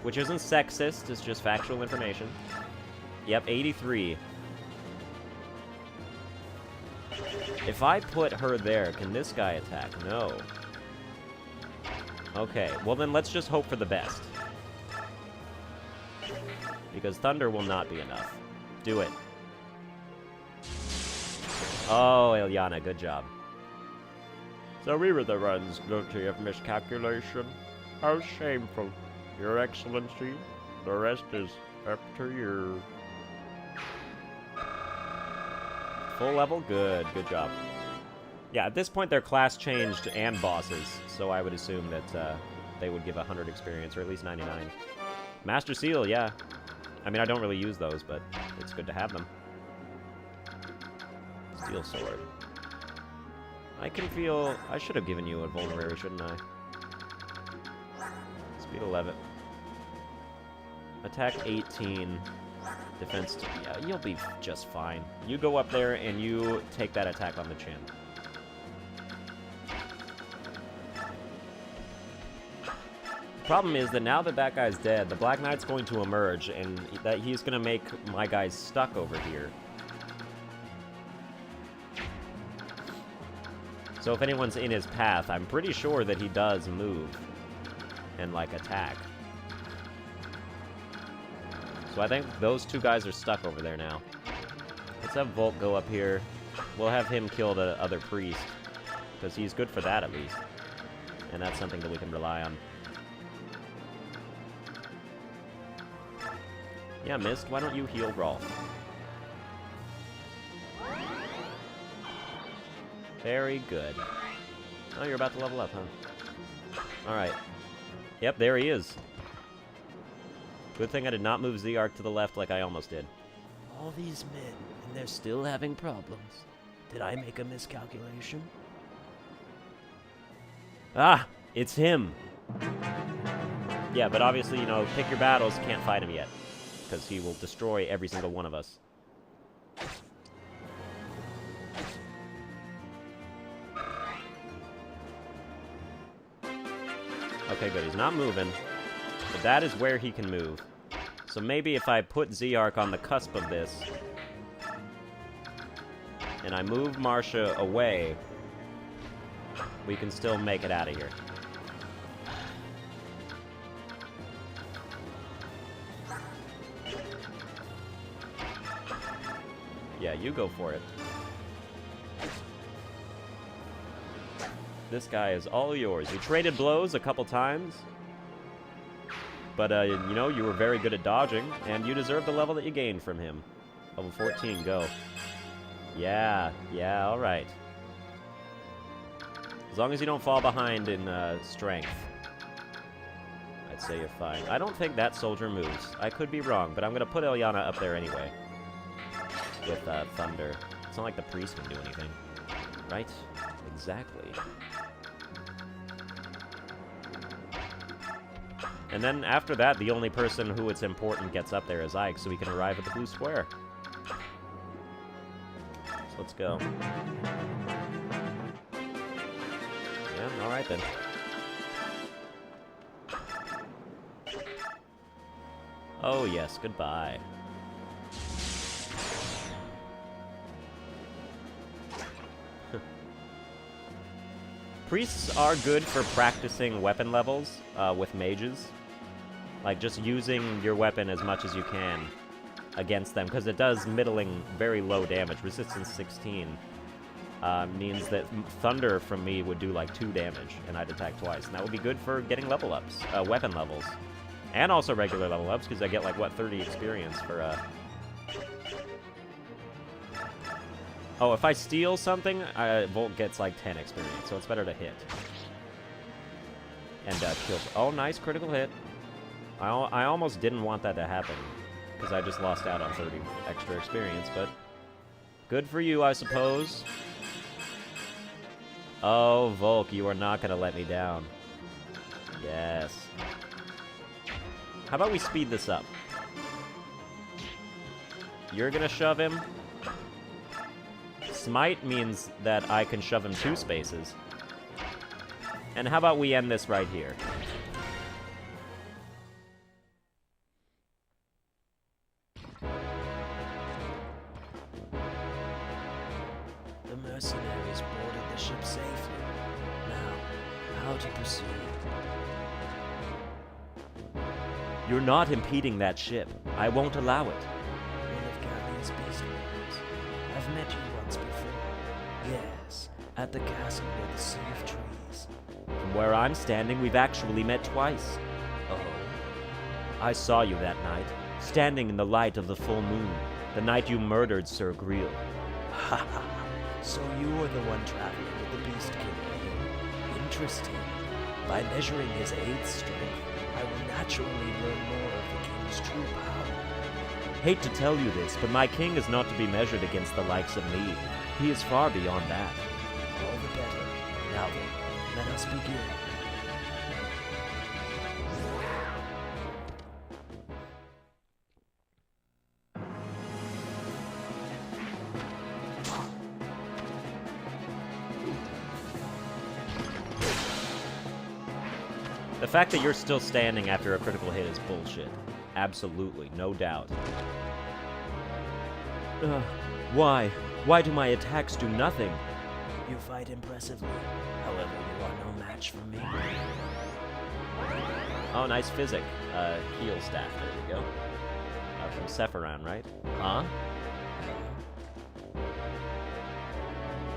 Which isn't sexist, it's just factual information. Yep, 83. If I put her there, can this guy attack? No. Okay, well then let's just hope for the best. Because Thunder will not be enough. Do it. Oh, Ilyana, good job. So we were the ones guilty of miscalculation. How shameful. Your Excellency, the rest is up to you. Full level? Good. Good job. Yeah, at this point they're class changed and bosses, so I would assume that they would give 100 experience, or at least 99. Master Seal, yeah. I mean, I don't really use those, but it's good to have them. Steel Sword. I can feel... I should have given you a vulnerary, shouldn't I? Speed 11. Attack 18. Defense 2. Yeah, you'll be just fine. You go up there and you take that attack on the chin. Problem is that now that that guy's dead, the Black Knight's going to emerge, and that he's going to make my guys stuck over here. So if anyone's in his path, I'm pretty sure that he does move and, like, attack. So I think those two guys are stuck over there now. Let's have Volk go up here. We'll have him kill the other priest, because he's good for that at least. And that's something that we can rely on. Yeah, Mist, why don't you heal Rolf? Very good. Oh, you're about to level up, huh? Alright. Yep, there he is. Good thing I did not move Z-Arc to the left like I almost did. All these men, and they're still having problems. Did I make a miscalculation? Ah! It's him! Yeah, but obviously, you know, pick your battles, can't fight him yet. Because he will destroy every single one of us. Okay, good. He's not moving. But that is where he can move. So maybe if I put Z-Arc on the cusp of this, and I move Marsha away, we can still make it out of here. Yeah, you go for it. This guy is all yours. We traded blows a couple times. But, you know, you were very good at dodging, and you deserve the level that you gained from him. Level 14, go. Yeah, alright. As long as you don't fall behind in strength, I'd say you're fine. I don't think that soldier moves. I could be wrong, but I'm going to put Ilyana up there anyway. With Thunder. It's not like the priest can do anything. Right? Exactly. And then after that, the only person who it's important gets up there is Ike, so we can arrive at the blue square. So let's go. Yeah, alright then. Oh yes, goodbye. Priests are good for practicing weapon levels with mages. Like, just using your weapon as much as you can against them, because it does middling, very low damage. Resistance 16 means that Thunder from me would do like 2 damage, and I'd attack twice. And that would be good for getting level ups, weapon levels. And also regular level ups, because I get like, what, 30 experience for... Oh, if I steal something, Volt gets like 10 experience, so it's better to hit. And kill... Oh, nice critical hit. I almost didn't want that to happen, because I just lost out on 30 extra experience, but... Good for you, I suppose. Oh, Volk, you are not going to let me down. Yes. How about we speed this up? You're going to shove him. Smite means that I can shove him 2 spaces. And how about we end this right here? The mercenaries boarded the ship safely. Now, how to proceed? You're not impeding that ship. I won't allow it. One of Gallia's beast lords. I've met you once before. Yes, at the castle near the Sea of Trees. From where I'm standing, we've actually met twice. Oh? I saw you that night, standing in the light of the full moon, the night you murdered Sir Griel. Ha ha! So you were the one traveling with the Beast King, eh? Interesting. By measuring his aid's strength, I will naturally learn more of the king's true power. Hate to tell you this, but my king is not to be measured against the likes of me. He is far beyond that. All the better. Now then, let us begin. The fact that you're still standing after a critical hit is bullshit. Absolutely, no doubt. Why? Why do my attacks do nothing? You fight impressively. However, you are no match for me. Oh, nice physic. Heal staff, there we go. From Sephiron, right? Huh?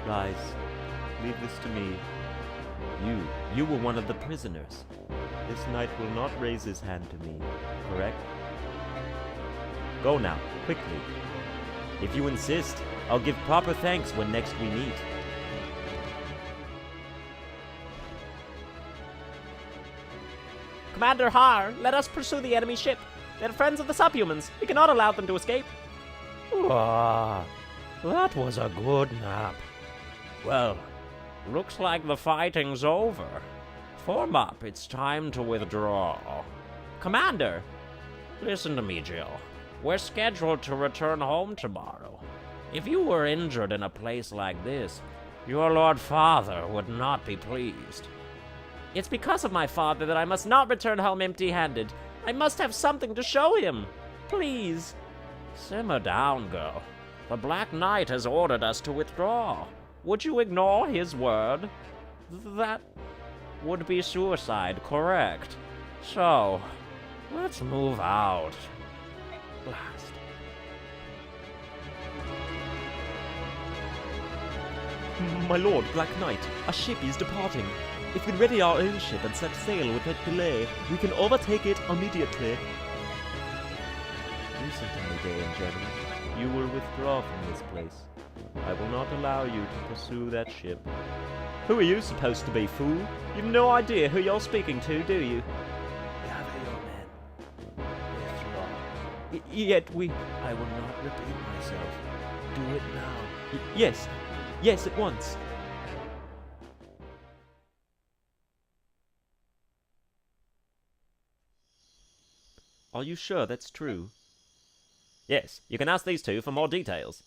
Rise. Leave this to me. You were one of the prisoners. This knight will not raise his hand to me, correct? Go now, quickly. If you insist, I'll give proper thanks when next we meet. Commander Har, let us pursue the enemy ship. They're friends of the subhumans. We cannot allow them to escape. Ah, that was a good nap. Well, looks like the fighting's over. Form up, it's time to withdraw. Commander! Listen to me, Jill. We're scheduled to return home tomorrow. If you were injured in a place like this, your Lord Father would not be pleased. It's because of my father that I must not return home empty-handed. I must have something to show him. Please. Simmer down, girl. The Black Knight has ordered us to withdraw. Would you ignore his word? That would be suicide, correct? So, let's move out. Blast. My lord, Black Knight, a ship is departing. If we ready our own ship and set sail without delay, we can overtake it immediately. Listen to me, Day and gentlemen. You will withdraw from this place. I will not allow you to pursue that ship. Who are you supposed to be, fool? You've no idea who you're speaking to, do you? Gather your men. Withdraw. Yet we... I will not repeat myself. Do it now. Yes. Yes, at once. Are you sure that's true? Yes, you can ask these two for more details.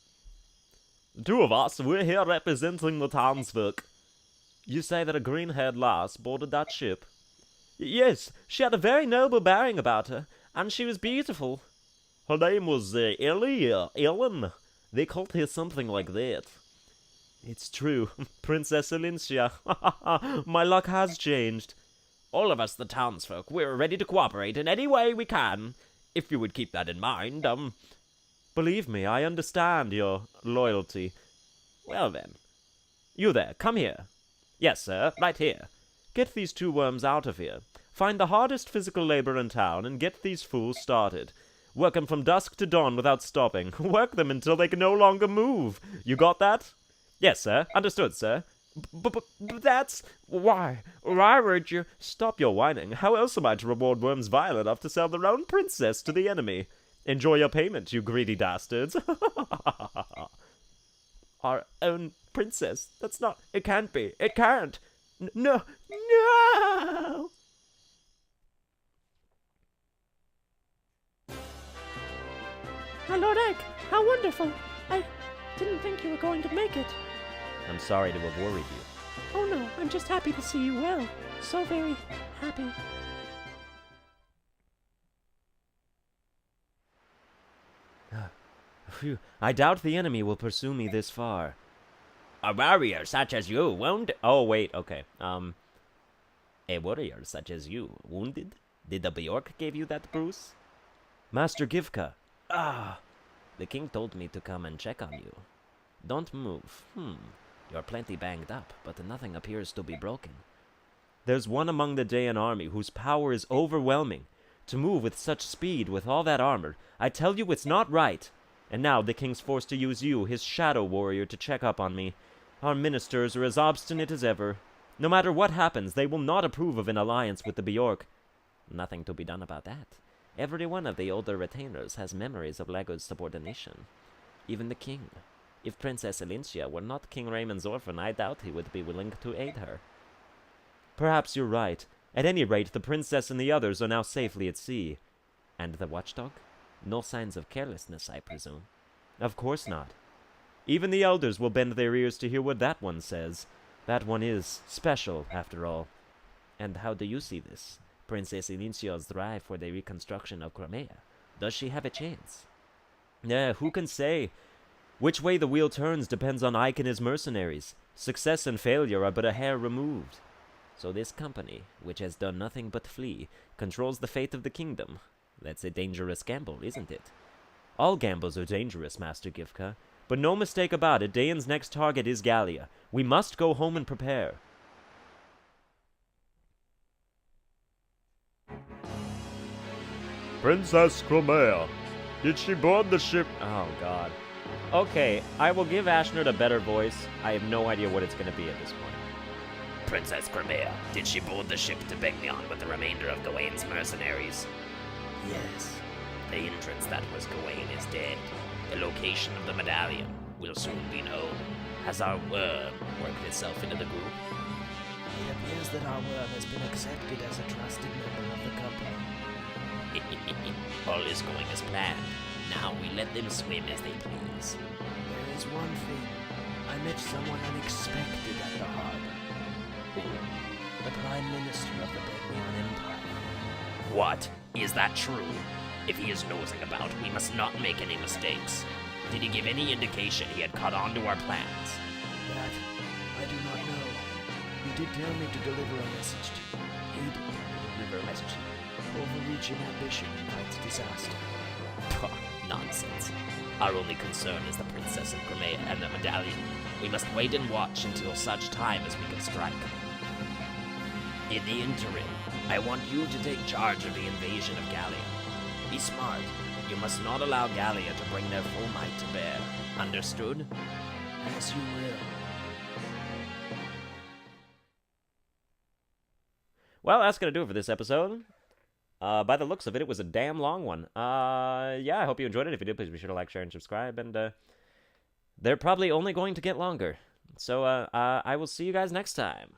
The two of us, we're here representing the townsfolk. You say that a green-haired lass boarded that ship? Yes, she had a very noble bearing about her, and she was beautiful. Her name was Ellen. They called her something like that. It's true, Princess Elincia. My luck has changed. All of us, the townsfolk, we're ready to cooperate in any way we can. If you would keep that in mind, Believe me, I understand your loyalty. Well then. You there, come here. Yes, sir, right here. Get these two worms out of here. Find the hardest physical labor in town and get these fools started. Work them from dusk to dawn without stopping. Work them until they can no longer move. You got that? Yes, sir. Understood, sir. But that's... Why would you... Stop your whining. How else am I to reward worms vile enough to sell their own princess to the enemy? Enjoy your payment, you greedy dastards. Our own princess? That's not... It can't be. It can't. No. My Lord Egg, how wonderful! I didn't think you were going to make it. I'm sorry to have worried you. Oh no, I'm just happy to see you well. So very happy. Phew. I doubt the enemy will pursue me this far. A warrior such as you wounded... Oh, wait, okay. A warrior such as you wounded? Did the Bjork give you that bruise? Master Givka. The king told me to come and check on you. Don't move. You're plenty banged up, but nothing appears to be broken. There's one among the Dayan army whose power is overwhelming. To move with such speed with all that armor, I tell you it's not right. And now the king's forced to use you, his shadow warrior, to check up on me. Our ministers are as obstinate as ever. No matter what happens, they will not approve of an alliance with the Bjork. Nothing to be done about that. Every one of the older retainers has memories of Lego's subordination. Even the king. If Princess Elincia were not King Raymond's orphan, I doubt he would be willing to aid her. Perhaps you're right. At any rate, the princess and the others are now safely at sea. And the watchdog? No signs of carelessness, I presume. Of course not. Even the elders will bend their ears to hear what that one says. That one is special, after all. And how do you see this? Princess Elincia's drive for the reconstruction of Crimea. Does she have a chance? Who can say? Which way the wheel turns depends on Ike and his mercenaries. Success and failure are but a hair removed. So this company, which has done nothing but flee, controls the fate of the kingdom. That's a dangerous gamble, isn't it? All gambles are dangerous, Master Gifka. But no mistake about it, Dayan's next target is Gallia. We must go home and prepare. Princess Crimea, did she board the ship? Oh, God. Okay, I will give Ashnard a better voice. I have no idea what it's going to be at this point. Princess Crimea, did she board the ship to Begnion with the remainder of Gawain's mercenaries? Yes. The entrance that was Gawain is dead. The location of the medallion will soon be known. Has our worm worked itself into the group? It appears that our worm has been accepted as a trusted member of the company. All is going as planned. Now we let them swim as they please. There is one thing. I met someone unexpected at the harbor. Who? The Prime Minister of the Begnion Empire. What? Is that true? If he is nosing about, we must not make any mistakes. Did he give any indication he had caught on to our plans? That I do not know. He did tell me to deliver a message to you. He did deliver a message to you. Overreaching ambition invites disaster. Pah, nonsense. Our only concern is the Princess of Crimea and the medallion. We must wait and watch until such time as we can strike. In the interim, I want you to take charge of the invasion of Gallia. Be smart. You must not allow Gallia to bring their full might to bear. Understood? As you will. Well, that's going to do it for this episode. By the looks of it, it was a damn long one. Yeah, I hope you enjoyed it. If you did, please be sure to like, share, and subscribe. And they're probably only going to get longer. So I will see you guys next time.